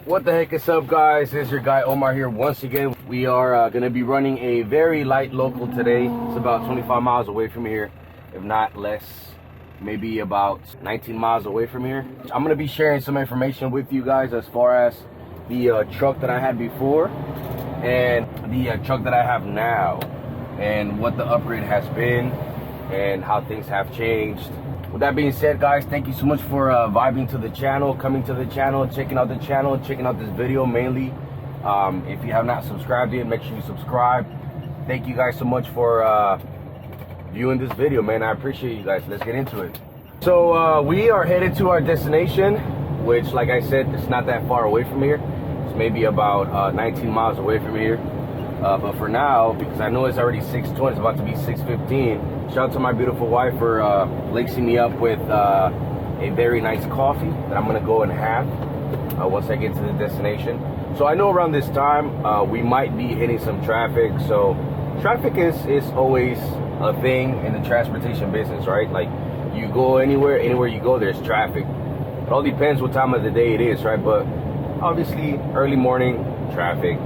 What the heck is up, guys? It's your guy Omar here once again. We are going to be running a very light local today. It's about 25 miles away from here, if not less, maybe about 19 miles away from here. I'm going to be sharing some information with you guys as far as the truck that I had before and the truck that I have now, and what the upgrade has been and how things have changed. With that being said, guys, thank you so much for vibing to the channel, coming to the channel, checking out the channel, checking out this video mainly. If you have not subscribed yet, make sure you subscribe. Thank you guys so much for viewing this video, man. I appreciate you guys. Let's get into it. So we are headed to our destination, which, like I said, it's not that far away from here. It's maybe about 19 miles away from here. But for now, because I know it's already 6:20, it's about to be 6:15. Shout out to my beautiful wife for lacing me up with a very nice coffee that I'm gonna go and have once I get to the destination. So I know around this time we might be hitting some traffic. So traffic is always a thing in the transportation business, right? Like, you go anywhere you go, there's traffic. It all depends what time of the day it is, right? But obviously, early morning, traffic.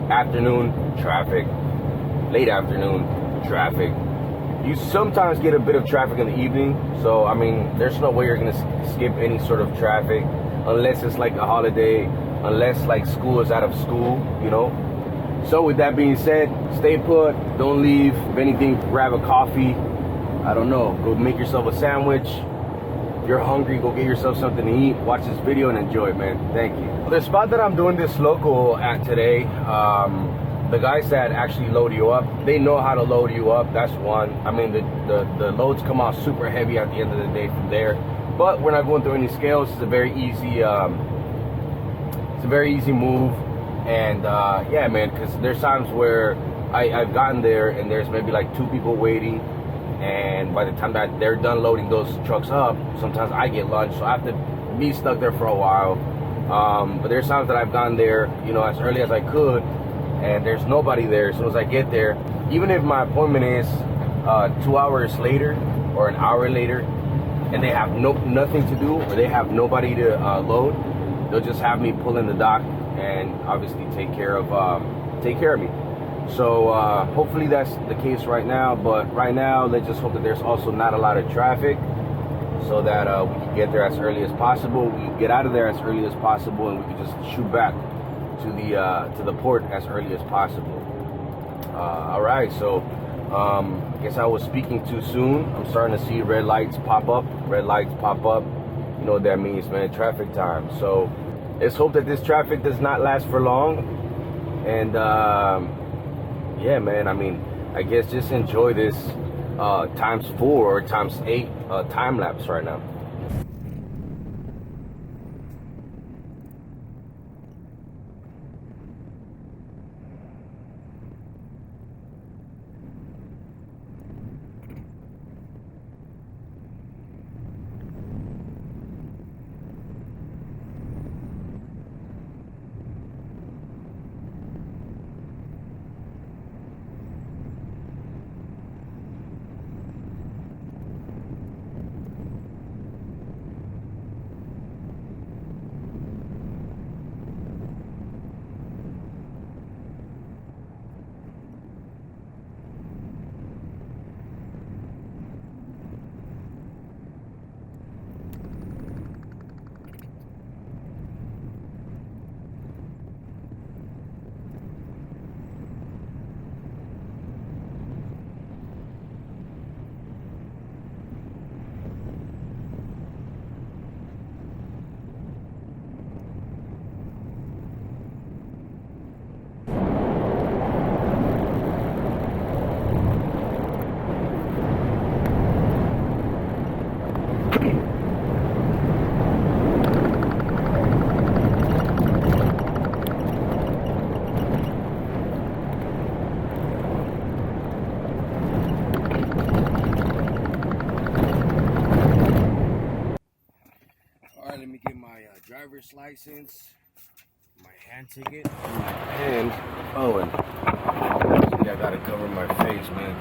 Afternoon, traffic. Late afternoon, traffic. You sometimes get a bit of traffic in the evening. So, I mean, there's no way you're going to skip any sort of traffic unless it's like a holiday, unless like school is out of school, you know. So with that being said, stay put, don't leave. If anything, grab a coffee. I don't know, go make yourself a sandwich. If you're hungry, go get yourself something to eat. Watch this video and enjoy it, man. Thank you. The spot that I'm doing this local at today, the guys that actually load you up, they know how to load you up. That's one. I mean, the loads come out super heavy at the end of the day from there. But we're not going through any scales. It's a very easy move. And yeah, man, because there's times where I've gotten there and there's maybe like 2 people waiting, and by the time that they're done loading those trucks up, sometimes I get lunch, so I have to be stuck there for a while. But there's times that I've gone there, you know, as early as I could, and there's nobody there. As soon as I get there, even if my appointment is 2 hours later or an hour later, and they have nothing to do, or they have nobody to load, they'll just have me pull in the dock and obviously take care of me. So hopefully that's the case right now. But right now, let's just hope that there's also not a lot of traffic, so that we can get there as early as possible. We can get out of there as early as possible, and we can just shoot back to the port as early as possible. All right, so I guess I was speaking too soon. I'm starting to see red lights pop up. Red lights pop up. You know what that means, man? Traffic time. So let's hope that this traffic does not last for long. And yeah, man, I mean, I guess just enjoy this ×4 or ×8 time lapse right now. Driver's license, my hand ticket, and oh, and I gotta cover my face, man.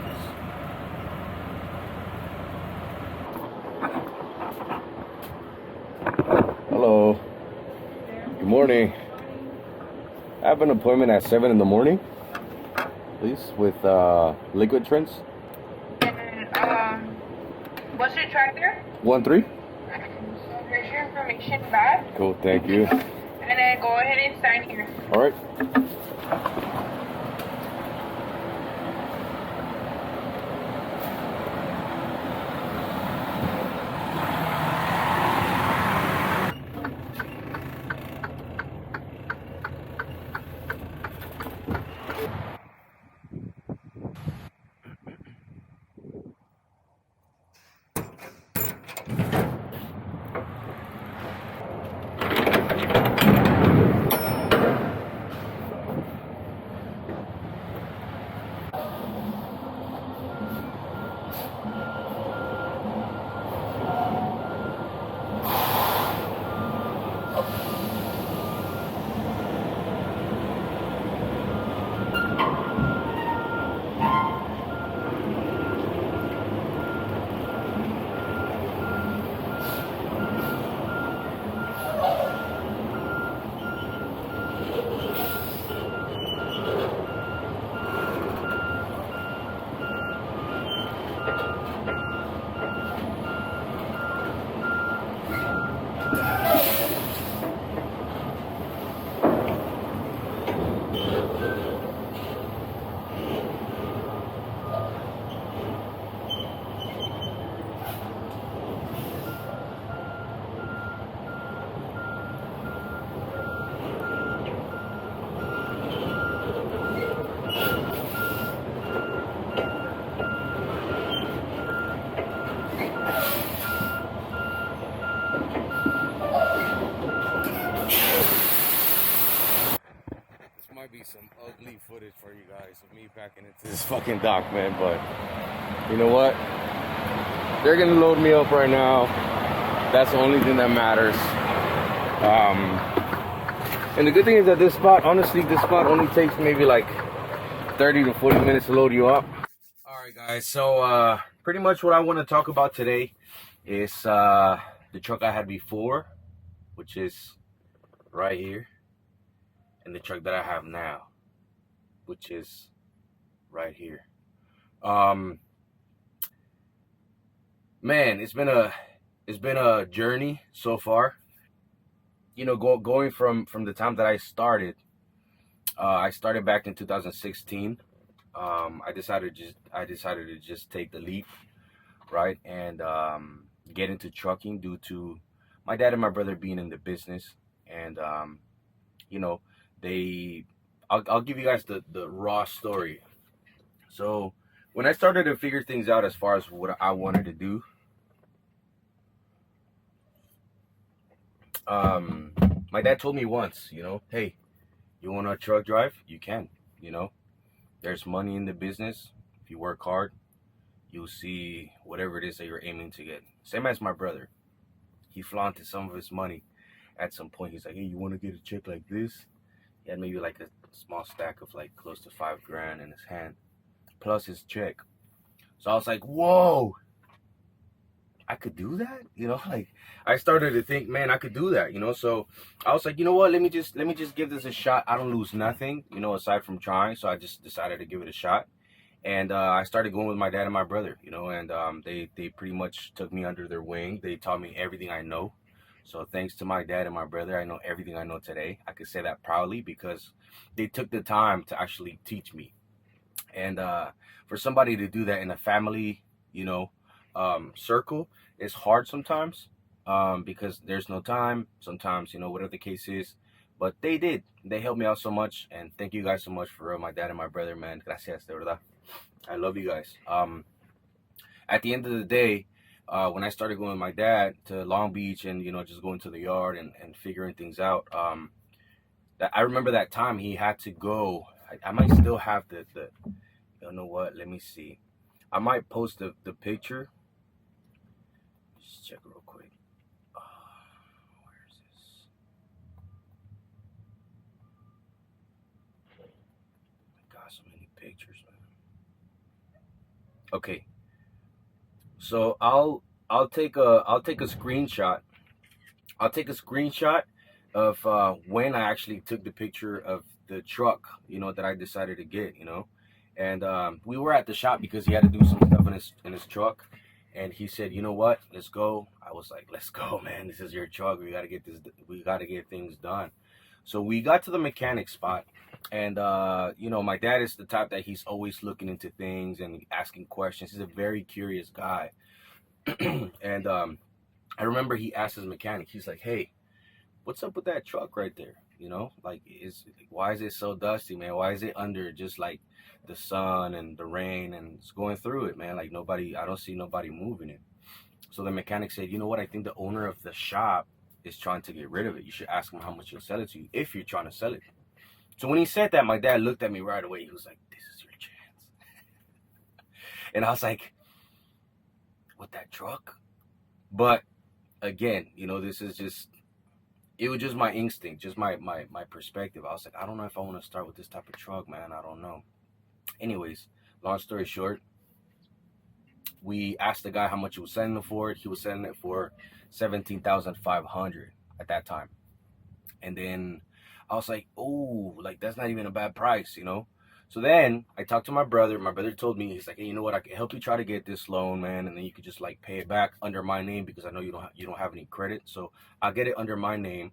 Hello. Good morning. I have an appointment at 7 in the morning, please, with Liquid Trends. And what's your tractor? 1-3. So here's your information back. Cool, thank you. And then go ahead and sign here. All right. Might be some ugly footage for you guys of me backing into this fucking dock, man, but you know what? They're gonna load me up right now. That's the only thing that matters. And the good thing is that this spot, honestly, this spot only takes maybe like 30 to 40 minutes to load you up. All right, guys, so pretty much what I want to talk about today is the truck I had before, which is right here, and the truck that I have now, which is right here. Man, it's been a journey so far. You know, going from the time that I started back in 2016. I decided to just take the leap, right, and get into trucking due to my dad and my brother being in the business, and you know, I'll give you guys the raw story. So when I started to figure things out as far as what I wanted to do, my dad told me once, you know, hey, you want a truck drive? You can, you know, there's money in the business. If you work hard, you'll see whatever it is that you're aiming to get. Same as my brother. He flaunted some of his money at some point. He's like, hey, you want to get a check like this? He had maybe like a small stack of like close to $5,000 in his hand, plus his check. So I was like, whoa, I could do that? You know, like I started to think, man, I could do that, you know? So I was like, you know what, let me just give this a shot. I don't lose nothing, you know, aside from trying. So I just decided to give it a shot. And I started going with my dad and my brother, you know, and they pretty much took me under their wing. They taught me everything I know. So thanks to my dad and my brother, I know everything I know today. I can say that proudly because they took the time to actually teach me. And for somebody to do that in a family, you know, circle, is hard sometimes because there's no time. Sometimes, you know, whatever the case is. But they did. They helped me out so much. And thank you guys so much for my dad and my brother, man. Gracias, de verdad. I love you guys. At the end of the day, when I started going with my dad to Long Beach and, you know, just going to the yard and figuring things out, that I remember that time he had to go. I might still have the you know what? Let me see. I might post the picture. Just check real quick. Where is this? I got so many pictures, man. Okay. So I'll take a screenshot. I'll take a screenshot of when I actually took the picture of the truck, you know, that I decided to get, you know. And we were at the shop because he had to do some stuff in his truck. And he said, you know what, let's go. I was like, let's go, man. This is your truck. We got to get this. We got to get things done. So we got to the mechanic spot. And, you know, my dad is the type that he's always looking into things and asking questions. He's a very curious guy. And I remember he asked his mechanic, he's like, hey, what's up with that truck right there? You know, like, why is it so dusty, man? Why is it under just like the sun and the rain and it's going through it, man? Like I don't see nobody moving it. So the mechanic said, you know what? I think the owner of the shop is trying to get rid of it. You should ask him how much he'll sell it to you if you're trying to sell it. So when he said that, my dad looked at me right away. He was like, this is your chance. And I was like, what, that truck? But again, you know, this is just, it was just my instinct, just my perspective. I was like, I don't know if I want to start with this type of truck, man. I don't know. Anyways, long story short, we asked the guy how much he was selling it for. He was selling it for $17,500 at that time. And then I was like, oh, like, that's not even a bad price, you know? So then I talked to my brother. My brother told me, he's like, hey, you know what? I can help you try to get this loan, man. And then you could just like pay it back under my name because I know you don't have any credit. So I'll get it under my name.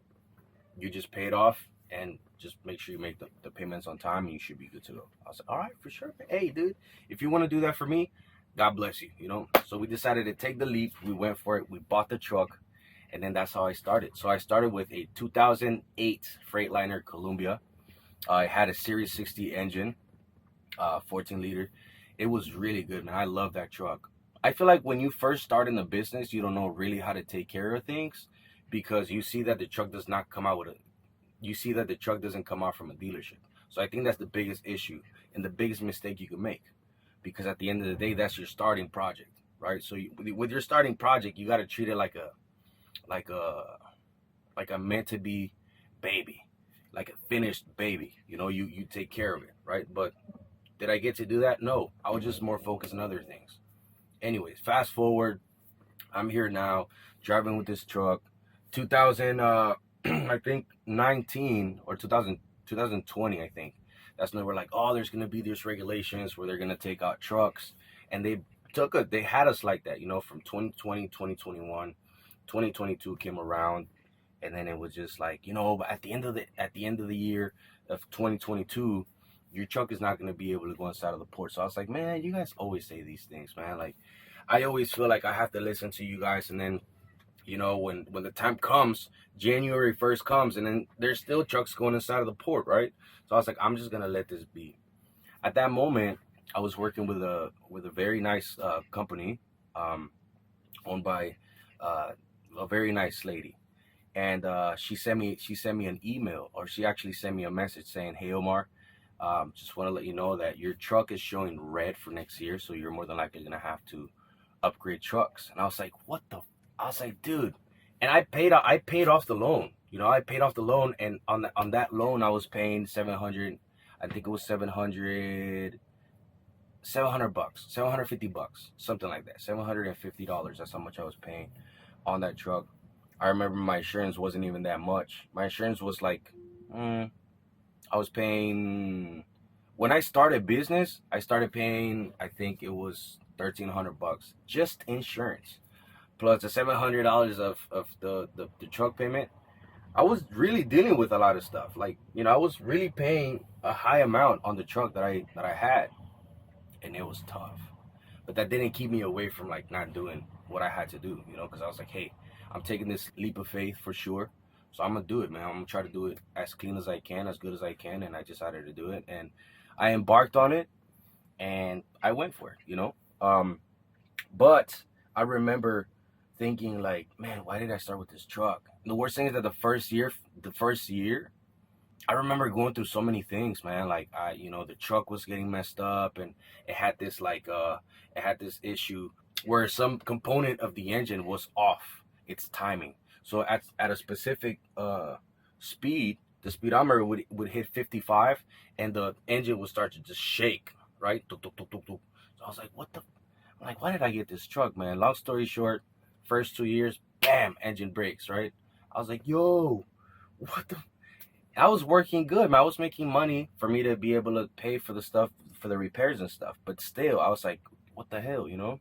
You just pay it off and just make sure you make the payments on time and you should be good to go. I was like, all right, for sure. Hey, dude, if you want to do that for me, God bless you, you know? So we decided to take the leap. We went for it. We bought the truck. And then that's how I started. So I started with a 2008 Freightliner Columbia. I had a Series 60 engine. 14 liter. It was really good, man. I love that truck. I feel like when you first start in the business, you don't know really how to take care of things because you see that the truck does not come out you see that the truck doesn't come out from a dealership. So I think that's the biggest issue and the biggest mistake you can make, because at the end of the day, that's your starting project, right? So with your starting project, you got to treat it like a meant to be baby, like a finished baby. You know, you take care of it, right? But did I get to do that? No, I was just more focused on other things. Anyways, fast forward, I'm here now, driving with this truck. 2000, I think 19 or 2020, I think. That's when we're like, oh, there's gonna be these regulations where they're gonna take out trucks, and they had us like that, you know, from 2020, 2021, 2022 came around, and then it was just like, you know, at the end of the year of 2022. Your truck is not going to be able to go inside of the port. So I was like, man, you guys always say these things, man. Like, I always feel like I have to listen to you guys. And then, you know, when the time comes, January 1st comes, and then there's still trucks going inside of the port, right? So I was like, I'm just going to let this be. At that moment, I was working with a very nice company owned by a very nice lady. And she sent me an email, or she actually sent me a message saying, hey, Omar, just want to let you know that your truck is showing red for next year, so you're more than likely gonna have to upgrade trucks. And I was like, what the? I was like, dude. And I paid off the loan. You know, I paid off the loan, and on that loan, I was paying 700. I think it was 700 bucks, $750, something like that, $750. That's how much I was paying on that truck. I remember my insurance wasn't even that much. My insurance was like, I was paying, when I started business, I started paying, I think it was $1,300, just insurance, plus the $700 of the truck payment. I was really dealing with a lot of stuff. Like, you know, I was really paying a high amount on the truck that I had, and it was tough. But that didn't keep me away from like not doing what I had to do, you know, because I was like, hey, I'm taking this leap of faith for sure. So I'm going to do it, man. I'm going to try to do it as clean as I can, as good as I can. And I decided to do it. And I embarked on it, and I went for it, you know. But I remember thinking like, man, why did I start with this truck? And the worst thing is that the first year, I remember going through so many things, man. Like, you know, the truck was getting messed up, and it had this issue where some component of the engine was off its timing. So at a specific speed, the speedometer would hit 55, and the engine would start to just shake, right? So I was like, I'm like, why did I get this truck, man? Long story short, first 2 years, bam, engine breaks, right? I was like, yo, what the? I was working good, man. I was making money for me to be able to pay for the stuff, for the repairs and stuff. But still, I was like, what the hell, you know?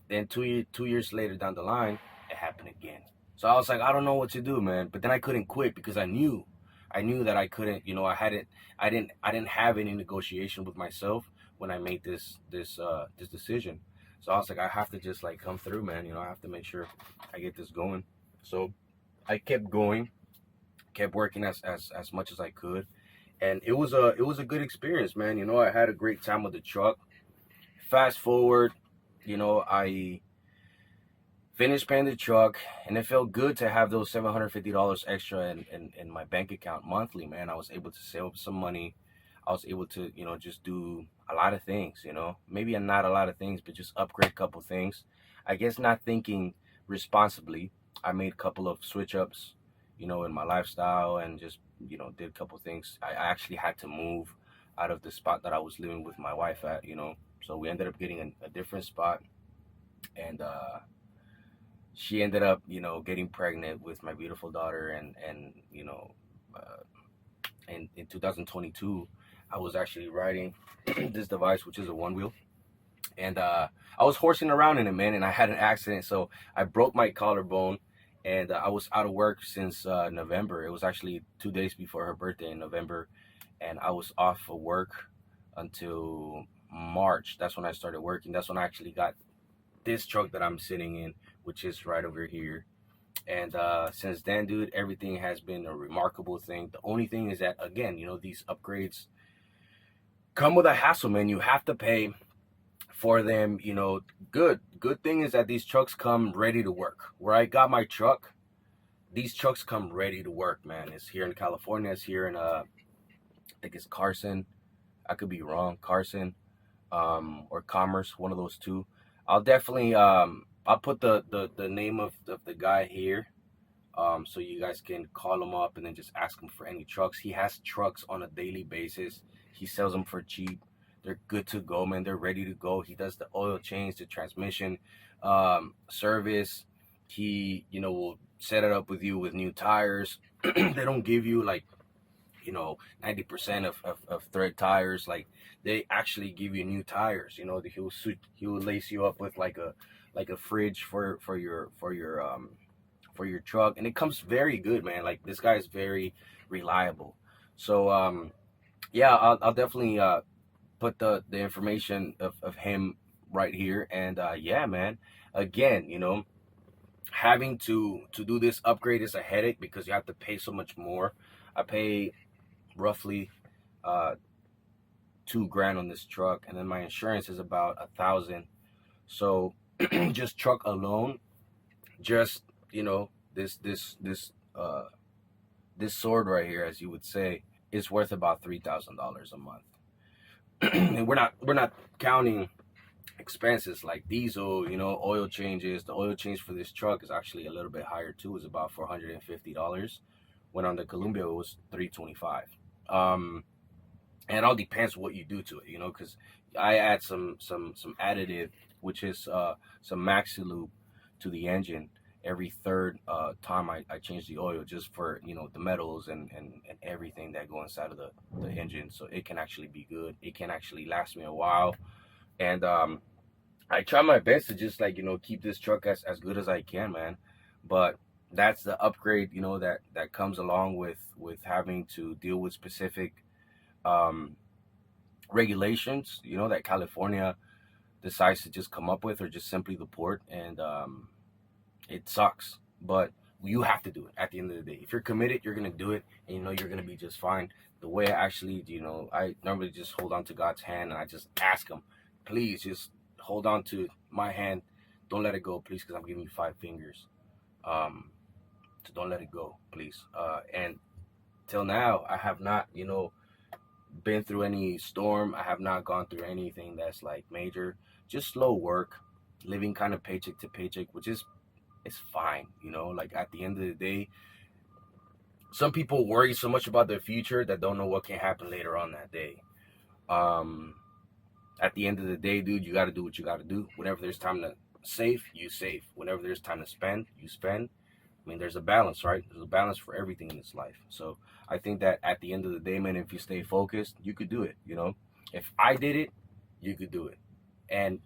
Then 2 years later down the line, it happened again. So I was like, I don't know what to do, man. But then I couldn't quit because I knew that I couldn't, you know, I didn't have any negotiation with myself when I made this decision. So I was like, I have to just like come through, man. You know, I have to make sure I get this going. So I kept going, kept working as much as I could, and it was a good experience, man. You know, I had a great time with the truck. Fast forward, you know, I finished paying the truck, and it felt good to have those $750 extra in my bank account monthly, man. I was able to save up some money. I was able to, you know, just do a lot of things, you know, maybe not a lot of things, but just upgrade a couple things. I guess not thinking responsibly, I made a couple of switch ups, you know, in my lifestyle, and just, you know, did a couple things. I actually had to move out of the spot that I was living with my wife at, you know, so we ended up getting a different spot. And she ended up, you know, getting pregnant with my beautiful daughter. And you know, uh, in 2022, I was actually riding this device, which is a one wheel, and I was horsing around in it, man, and I had an accident. So I broke my collarbone, and I was out of work since November. It was actually 2 days before her birthday in November, and I was off of work until March. That's when I started working. That's when I actually got this truck that I'm sitting in, which is right over here. And since then, dude, everything has been a remarkable thing. The only thing is that, again, you know, these upgrades come with a hassle, man. You have to pay for them, you know. Good thing is that these trucks come ready to work. Where I got my truck, these trucks come ready to work, man. It's here in California. It's here in I think it's Carson. I could be wrong. Carson, or Commerce, one of those two. I'll definitely I'll put the name of the guy here, so you guys can call him up and then just ask him for any trucks. He has trucks on a daily basis. He sells them for cheap. They're good to go, man. They're ready to go. He does the oil change, the transmission service. He, you know, will set it up with you with new tires. They don't give you like, you know, 90% of thread tires. Like, they actually give you new tires. You know, he will lace you up with like a fridge for your truck, and it comes very good, man. Like, this guy is very reliable. So yeah, I'll definitely put the information of him right here. And yeah, man, again, you know, having to do this upgrade is a headache because you have to pay so much more. I pay roughly uh 2 grand on this truck, and then my insurance is about 1,000. So just truck alone, just, you know, this sword right here, as you would say, is worth about $3,000 a month. And we're not counting expenses like diesel, you know, oil changes. The oil change for this truck is actually a little bit higher too. It's about $450. When on the Columbia it was 325. And it all depends what you do to it, you know, because I add some additive, which is some maxi lube to the engine every third time I change the oil, just for, you know, the metals and everything that go inside of the engine, so it can actually be good. It can actually last me a while. And I try my best to just, like, you know, keep this truck as good as I can, man. But that's the upgrade, you know, that comes along with having to deal with specific um regulations, you know, that California decides to just come up with, or just simply the port. And it sucks, but you have to do it at the end of the day. If you're committed, you're gonna do it, and you know you're gonna be just fine. The way I actually, you know, I normally just hold on to God's hand, and I just ask him, please just hold on to my hand, don't let it go, please, because I'm giving you 5 fingers. um so don't let it go, please. And till now, I have not, you know, been through any storm. I have not gone through anything that's like major. Just slow work, living kind of paycheck to paycheck, which is, it's fine, you know. Like, at the end of the day, some people worry so much about their future that don't know what can happen later on that day. Um, at the end of the day, dude, you got to do what you got to do. Whenever there's time to save, you save. Whenever there's time to spend, you spend. I mean, there's a balance, right? There's a balance for everything in this life. So I think that at the end of the day, man, if you stay focused, you could do it. You know, if I did it, you could do it. And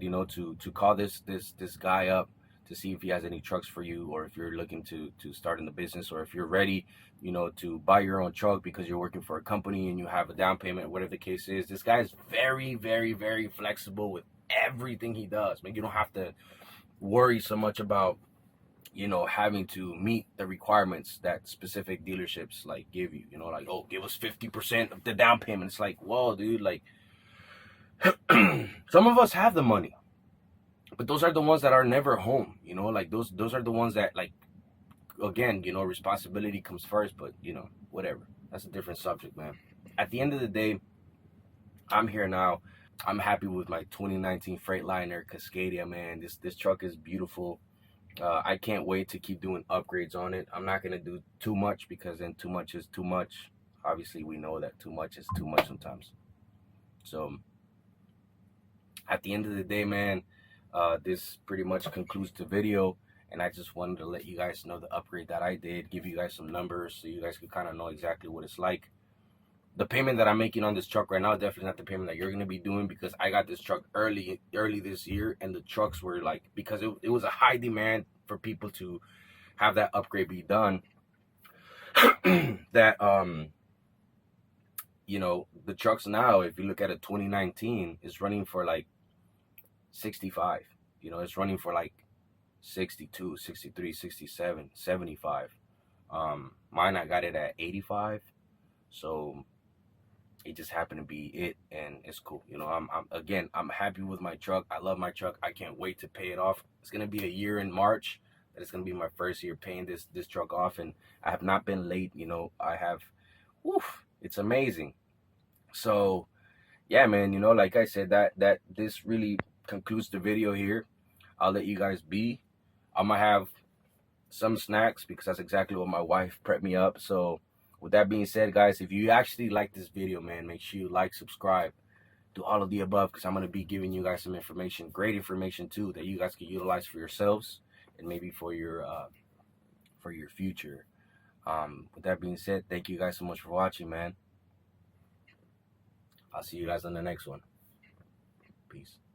you know, to call this guy up to see if he has any trucks for you, or if you're looking to start in the business, or if you're ready, you know, to buy your own truck because you're working for a company and you have a down payment, whatever the case is. This guy is very, very, very flexible with everything he does. Man, you don't have to worry so much about, you know, having to meet the requirements that specific dealerships like give you. You know, like, oh, give us 50% of the down payment. It's like, whoa, dude, like some of us have the money, but those are the ones that are never home. You know, like those are the ones that, like, again, you know, responsibility comes first. But you know, whatever, that's a different subject, man. At the end of the day, I'm here now. I'm happy with my 2019 Freightliner Cascadia, man. This truck is beautiful. I can't wait to keep doing upgrades on it. I'm not gonna do too much, because then too much is too much. Obviously, we know that too much is too much sometimes. So at the end of the day, man, this pretty much concludes the video. And I just wanted to let you guys know the upgrade that I did, give you guys some numbers so you guys can kind of know exactly what it's like. The payment that I'm making on this truck right now, definitely not the payment that you're going to be doing, because I got this truck early this year, and the trucks were like, because it was a high demand for people to have that upgrade be done. That you know, the trucks now, if you look at a 2019, is running for like 65. You know, it's running for like 62, 63, 67, 75. Mine, I got it at 85. So it just happened to be it, and it's cool. You know, I'm happy with my truck. I love my truck. I can't wait to pay it off. It's gonna be a year in March. That it's gonna be my first year paying this truck off, and I have not been late. You know, I have. Woof, it's amazing. So yeah, man. You know, like I said, that this really concludes the video here. I'll let you guys be. I'm gonna have some snacks because that's exactly what my wife prepped me up. So with that being said, guys, if you actually like this video, man, make sure you like, subscribe, do all of the above, because I'm going to be giving you guys some information, great information too, that you guys can utilize for yourselves and maybe for your future. With that being said, thank you guys so much for watching, man. I'll see you guys on the next one. Peace.